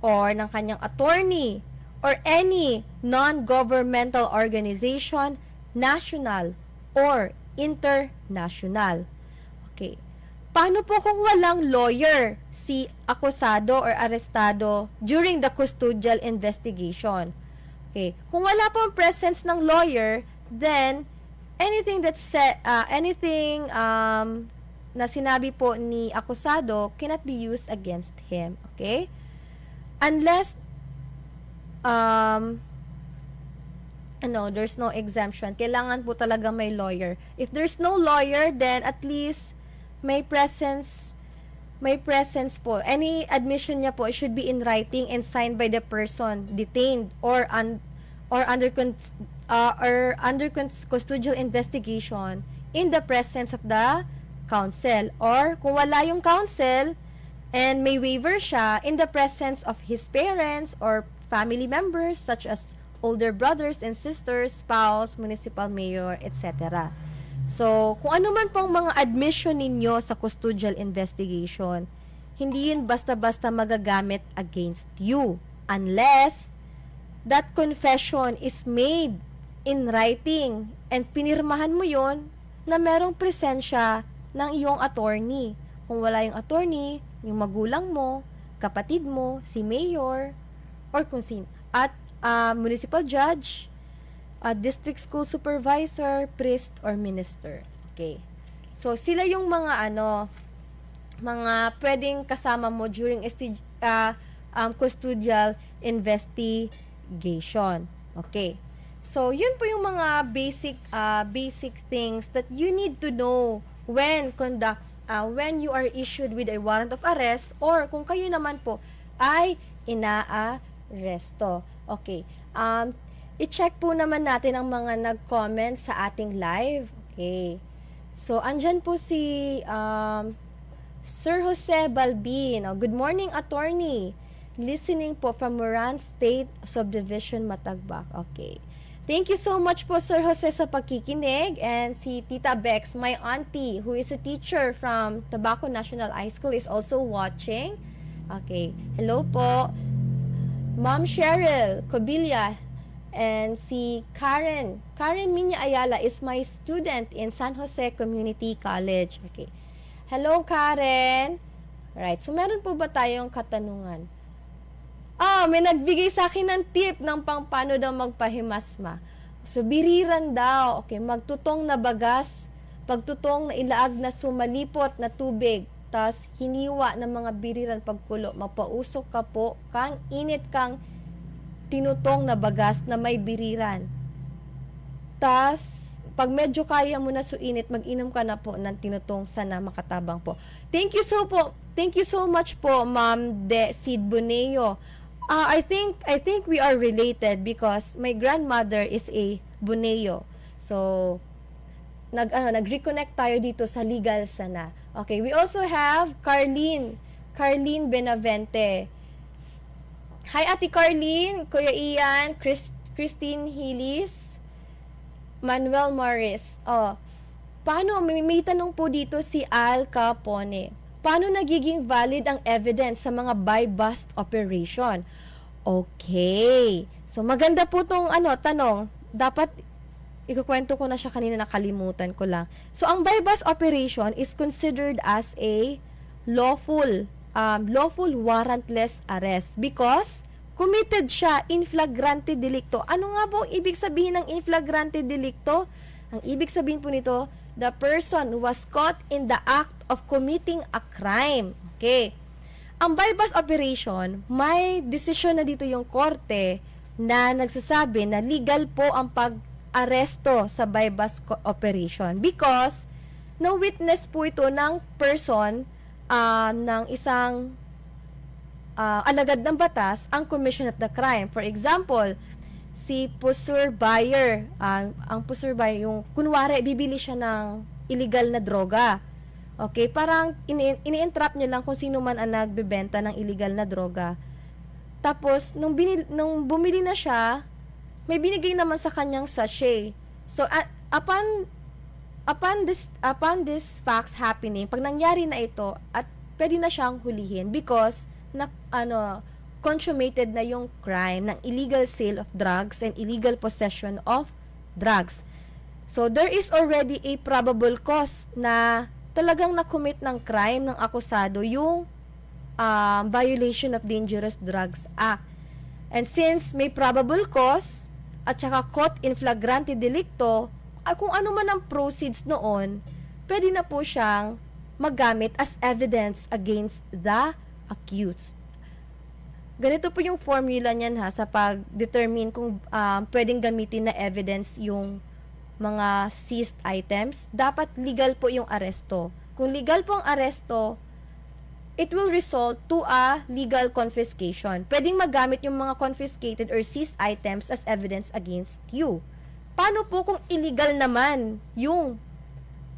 or ng kanyang attorney or any non-governmental organization, national or international. Okay. Paano po kung walang lawyer si akusado or arestado during the custodial investigation? Okay. Kung wala po ang presence ng lawyer, then anything na sinabi po ni akusado cannot be used against him, okay? Unless there's no exemption. Kailangan po talaga may lawyer. If there's no lawyer, then at least may presence po. Any admission niya po should be in writing and signed by the person detained or under custodial investigation in the presence of the counsel, or kung wala yung counsel and may waiver siya, in the presence of his parents or family members such as older brothers and sisters, spouse, municipal mayor, etc. So, kung ano man pong mga admission ninyo sa custodial investigation, hindi yun basta-basta magagamit against you unless that confession is made in writing and pinirmahan mo yon na merong presensya ng iyong attorney. Kung wala yung attorney, yung magulang mo, kapatid mo, si mayor, or kung sino, at municipal judge, district school supervisor, priest, or minister. Okay. So, sila yung mga mga pwedeng kasama mo during custodial investigation. Okay. So, yun po yung mga basic things that you need to know when you are issued with a warrant of arrest or kung kayo naman po ay inaaresto. Okay. I-check po naman natin ang mga nag-comment sa ating live. Okay. So, andyan po si Sir Jose Balbin. Good morning, attorney. Listening po from Moran State Subdivision, Matagbak. Okay. Thank you so much po, Sir Jose, sa pagkikinig. And si Tita Bex, my auntie, who is a teacher from Tabaco National High School, is also watching. Okay. Hello po. Ma'am Cheryl Cobilla and si Karen Minya Ayala is my student in San Jose Community College. Okay. Hello, Karen. Right. So, meron po ba tayong katanungan? May nagbigay sa akin ng tip ng paano daw magpahimasma. So, biriran daw. Okay, magtutong na bagas, pagtutong na ilaag na sumalipot na tubig, tas hiniwa ng mga biriran pagkulo. Mapausok ka po, kang init kang tinutong na bagas na may biriran. Tas, pag medyo kaya mo na suinit, mag-inom ka na po ng tinutong sana makatabang po. Thank you so much po, Ma'am Sid Boneo. I think we are related because my grandmother is a Boneo. So, nag-reconnect tayo dito sa legal sana. Okay, we also have Carlene Benavente. Hi, Ate Carlene, Kuya Ian, Christine Hillis, Manuel Morris. Paano, may tanong po dito si Al Capone. Paano nagiging valid ang evidence sa mga buy-bust operation? Okay. So, maganda po tong tanong. Dapat, ikukwento ko na siya kanina, nakalimutan ko lang. So, ang buy-bust operation is considered as a lawful warrantless arrest because committed siya in flagrante delicto. Ano nga po ang ibig sabihin ng in flagrante delicto? Ang ibig sabihin po nito, the person was caught in the act of committing a crime. Okay. Ang buy-bust operation, may desisyon na dito yung korte na nagsasabi na legal po ang pag-aresto sa buy-bust operation because na-witness po ito ng person ng isang alagad ng batas ang commission of the crime. For example, si pusur buyer, ang pusur buyer, yung kunwari, bibili siya ng illegal na droga. Okay, parang ini-entrap niya lang kung sino man ang nagbebenta ng illegal na droga. Tapos, nung bumili na siya, may binigay naman sa kanyang sachet. So, upon this facts happening, pag nangyari na ito, at pwede na siyang hulihin because consummated na yung crime ng illegal sale of drugs and illegal possession of drugs. So, there is already a probable cause na talagang na-commit ng crime ng akusado yung violation of Dangerous Drugs Act. And since may probable cause at saka caught in flagrante delicto, kung ano man ang proceeds noon, pwede na po siyang magamit as evidence against the accused. Ganito po yung formula niyan sa pag-determine kung pwedeng gamitin na evidence yung mga seized items. Dapat legal po yung aresto. Kung legal po ang aresto, it will result to a legal confiscation. Pwedeng magamit yung mga confiscated or seized items as evidence against you. Paano po kung illegal naman yung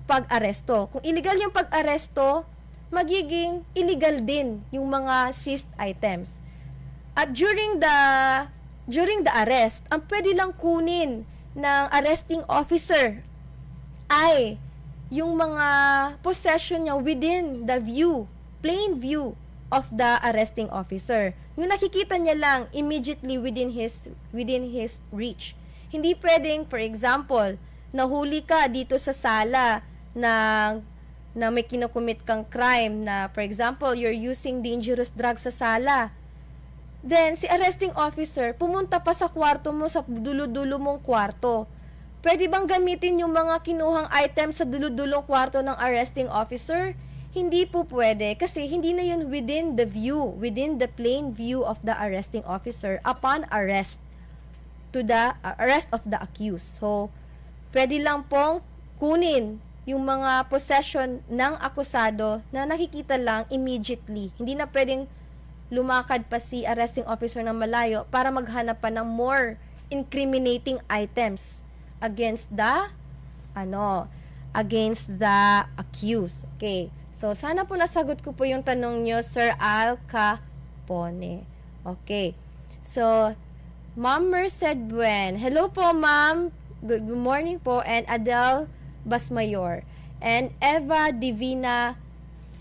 pag-aresto? Kung illegal yung pag-aresto, magiging illegal din yung mga seized items. At during during the arrest, ang pwede lang kunin ng arresting officer ay yung mga possession niya within the view, plain view of the arresting officer. Yung nakikita niya lang immediately within his reach. Hindi pwedeng, for example, nahuli ka dito sa sala na may kinocommit kang crime na, for example, you're using dangerous drugs sa sala. Then, si arresting officer, pumunta pa sa kwarto mo, sa dulo-dulo mong kwarto. Pwede bang gamitin yung mga kinuhang items sa dulo-dulong kwarto ng arresting officer? Hindi po pwede kasi hindi na yun within the view, within the plain view of the arresting officer upon arrest to the arrest of the accused. So, pwede lang pong kunin yung mga possession ng akusado na nakikita lang immediately. Hindi na pwedeng lumakad pa si arresting officer ng malayo para maghanap pa ng more incriminating items against the accused. Okay. So, sana po nasagot ko po yung tanong nyo, Sir Al Capone. Okay. So, Ma'am Merced Buen. Hello po, Ma'am. Good morning po. And Adele Basmayor. And Eva Divina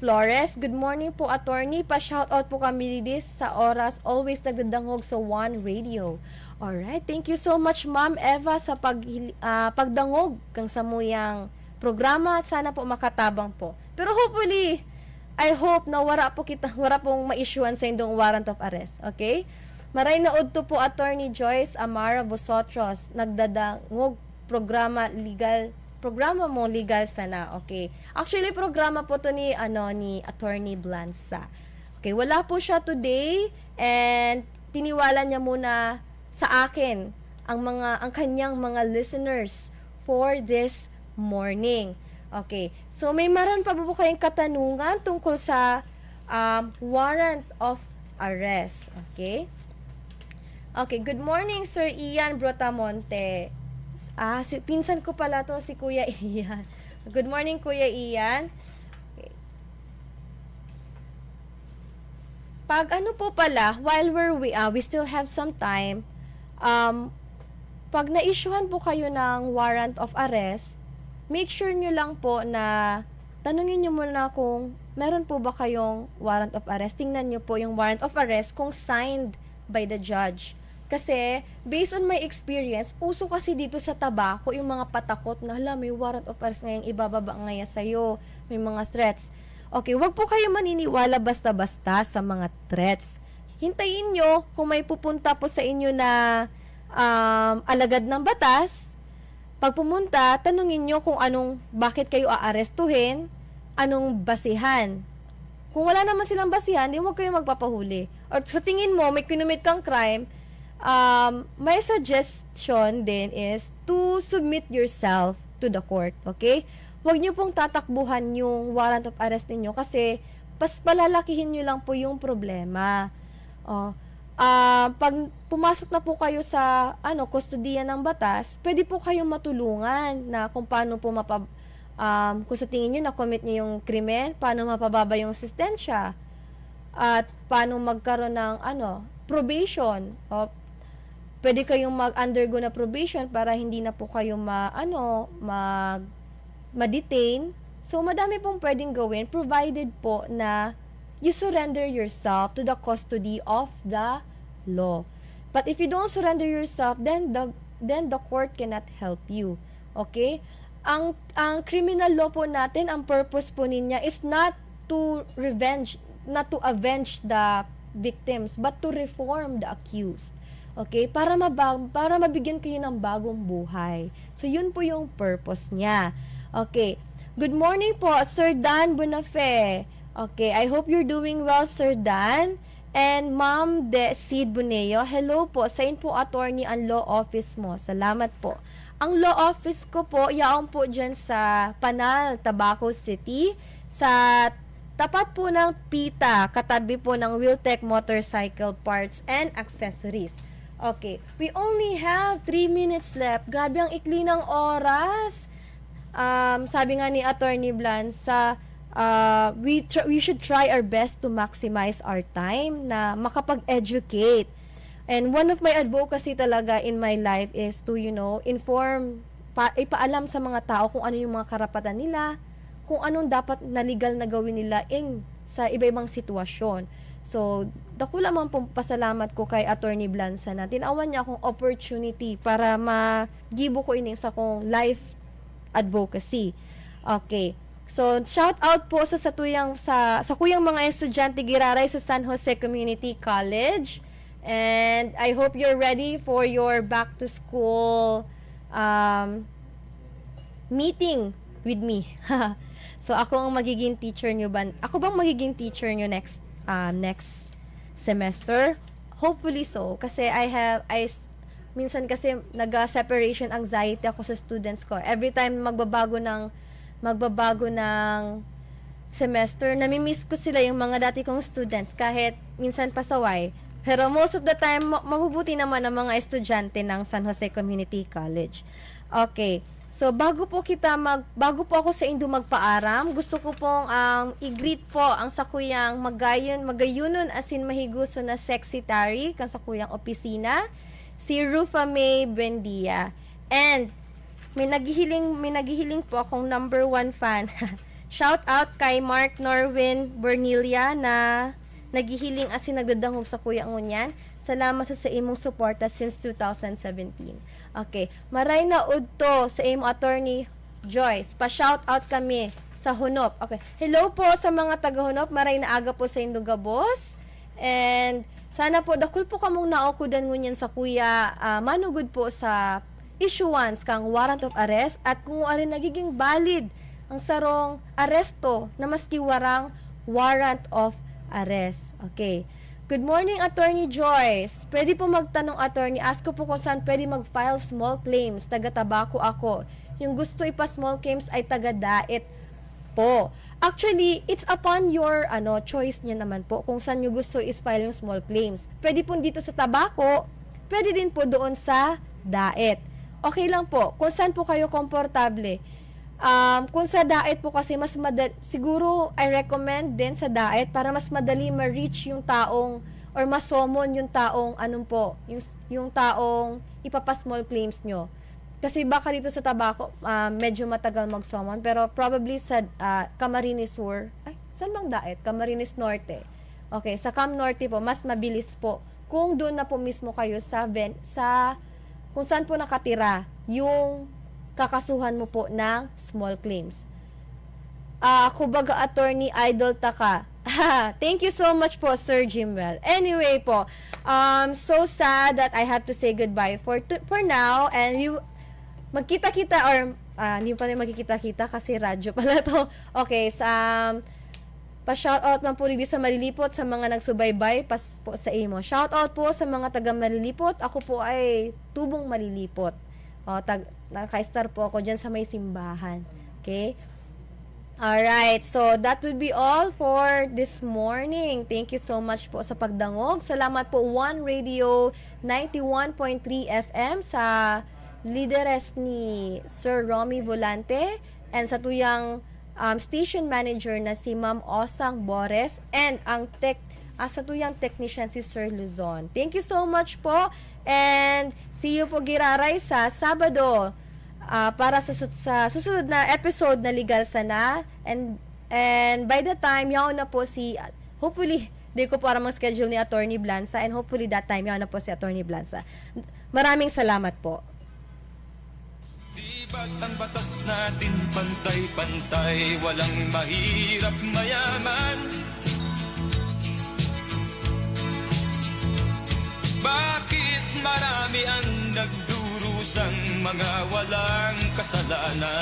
Flores. Good morning po, attorney. Pa-shoutout po kami this sa oras. Always nagdadangog sa One Radio. Alright. Thank you so much, Ma'am Eva, sa pagdangog kang samuyang programa. Sana po makatabang po. Pero hopefully, I hope na wala pong ma-issuean sa indong warrant of arrest. Okay? Maray na udto po, Attorney Joyce Amara Bosotros. Nagdadangog programa mo legal sana. Okay. Actually, programa po to ni Attorney Blanza. Okay, wala po siya today and tiniwala niya muna sa akin ang kanyang mga listeners for this morning. Okay. So may maran pa po kayong katanungan tungkol sa warrant of arrest. Okay? Okay, good morning, Sir Ian Brotamonte. Pinsan ko pala to, si Kuya Ian. Good morning, Kuya Ian. Okay. Pag ano po pala, while we still have some time, pag na-issuehan po kayo ng warrant of arrest, make sure nyo lang po na tanungin nyo muna kung meron po ba kayong warrant of arrest. Tingnan nyo po yung warrant of arrest kung signed by the judge. Kasi, based on my experience, uso kasi dito sa tabako yung mga patakot na, may warrant of arrest ngayong ibababa ngayon sa'yo, may mga threats. Okay, wag po kayo maniniwala basta-basta sa mga threats. Hintayin nyo kung may pupunta po sa inyo na alagad ng batas. Pag pumunta, tanungin nyo kung bakit kayo aarestuhin, anong basihan. Kung wala naman silang basihan, di wag kayo magpapahuli. Or sa tingin mo, may kinumit kang crime, my suggestion din is to submit yourself to the court, okay? Huwag nyo pong tatakbuhan yung warrant of arrest ninyo kasi palalakihin nyo lang po yung problema. Pag pumasok na po kayo sa kustodiya ng batas, pwede po kayong matulungan na kung paano po kung sa tingin nyo na-commit nyo yung krimen, paano mapababa yung sistensya at paano magkaroon ng probation. Pwede kayong mag-undergo na probation para hindi na po kayo ma-detain. So, madami pong pwedeng gawin provided po na you surrender yourself to the custody of the law. But if you don't surrender yourself, then the court cannot help you. Okay? Ang criminal law po natin, ang purpose po niya is not to avenge the victims, but to reform the accused. Okay? Para mabigyan kayo ng bagong buhay. So, yun po yung purpose niya. Okay. Good morning po, Sir Dan Bonafe. Okay, I hope you're doing well, Sir Dan. And Ma'am Cid Buneo, hello po. Sain po, attorney ang law office mo. Salamat po. Ang law office ko po, yaon po dyan sa Panal, Tabaco City. Sa tapat po ng PITA, katabi po ng Wiltec Motorcycle Parts and Accessories. Okay, we only have 3 minutes left. Grabe ang ikli ng oras. Sabi nga ni Attorney Blanza, we should try our best to maximize our time na makapag-educate. And one of my advocacy talaga in my life is to, inform, ipaalam sa mga tao kung ano yung mga karapatan nila, kung anong dapat na legal na gawin nila sa iba-ibang sitwasyon. So, dako lamang pong pasalamat ko kay Attorney Blanza na tinawan niya akong opportunity para magibo ko ini sa kong life advocacy. Okay. So, shout out po sa kuyang mga estudyante giraray sa San Jose Community College. And I hope you're ready for your back to school meeting with me. So, ako ang magiging teacher nyo ba? Ako bang magiging teacher nyo next semester? Hopefully so. Kasi minsan kasi nag-separation anxiety ako sa students ko. Every time magbabago ng semester, nami-miss ko sila yung mga dati kong students kahit minsan pasaway. Pero most of the time, mabubuti naman ang mga estudyante ng San Jose Community College. Okay. So, bago po ako sa Indo magpaaram, gusto ko pong i-greet po ang sakuyang magayunon asin mahiguso na secretary kan sakuyang opisina, si Rufa May Buendia. And may naghihiling po akong number 1 fan. Shout out kay Mark Norwin Bernilia na naghihiling asin nagdadangog sa kuya ngunyan. Salamat sa imong suporta since 2017. Okay. Maray na udto sa imong Attorney Joyce. Pa-shout out kami sa Hunop. Okay. Hello po sa mga taga-Hunop. Maray na aga po sa Indo Gabos. And sana po, dakul po kamong naokudan ngunyan sa kuya. Manugod po sa issuance kang warrant of arrest at kung arin nagiging valid ang sarong aresto na maski warang warrant of arrest. Okay. Good morning, Attorney Joyce. Pwede po magtanong, Attorney. Ask ko po kung saan pwede mag-file small claims. Taga-tabako ako. Yung gusto ipa-small claims ay taga-daet po. Actually, it's upon your choice niya naman po kung saan nyo gusto is-file yung small claims. Pwede po dito sa tabako. Pwede din po doon sa daet. Okay lang po. Kung saan po kayo komportable. Kung sa daet po kasi mas madali, siguro I recommend din sa daet para mas madali ma-reach yung taong or masomon yung taong yung taong ipapa-small claims nyo. Kasi baka dito sa tabako medyo matagal mag-summon pero probably sa Camarines Sur, saan bang daet? Camarines Norte. Okay, sa Cam Norte po mas mabilis po kung doon na po mismo kayo sa kung saan po nakatira yung kakasuhan mo po ng small claims. Ako baga Attorney Idol Taka. Thank you so much po, Sir Jimwell. Anyway po, so sad that I have to say goodbye for now. And magkita-kita or hindi pa rin magkikita-kita kasi radyo pala to. Okay, pa-shoutout man po rin sa Malilipot sa mga nagsubaybay po sa imo. Shoutout po sa mga taga Malilipot. Ako po ay tubong Malilipot. Naka-star po ako dyan sa may simbahan. Okay? Alright, so that will be all for this morning. Thank you so much po sa pagdangog. Salamat po One Radio 91.3 FM sa lideres ni Sir Romy Volante and sa tuyang station manager na si Ma'am Osang Bores and sa tuyang technician si Sir Luzon. Thank you so much po and see you po giraray sa Sabado para sa susunod na episode na Legal Sana and by the time yaw na po hopefully di ko para mag-schedule ni Attorney Blanza and hopefully that time yaw na po si Attorney Blanza. Maraming salamat po. Ba't ang batas natin pantay-pantay, walang mahirap mayaman? Bakit marami ang nagdurusang mga walang kasalanan?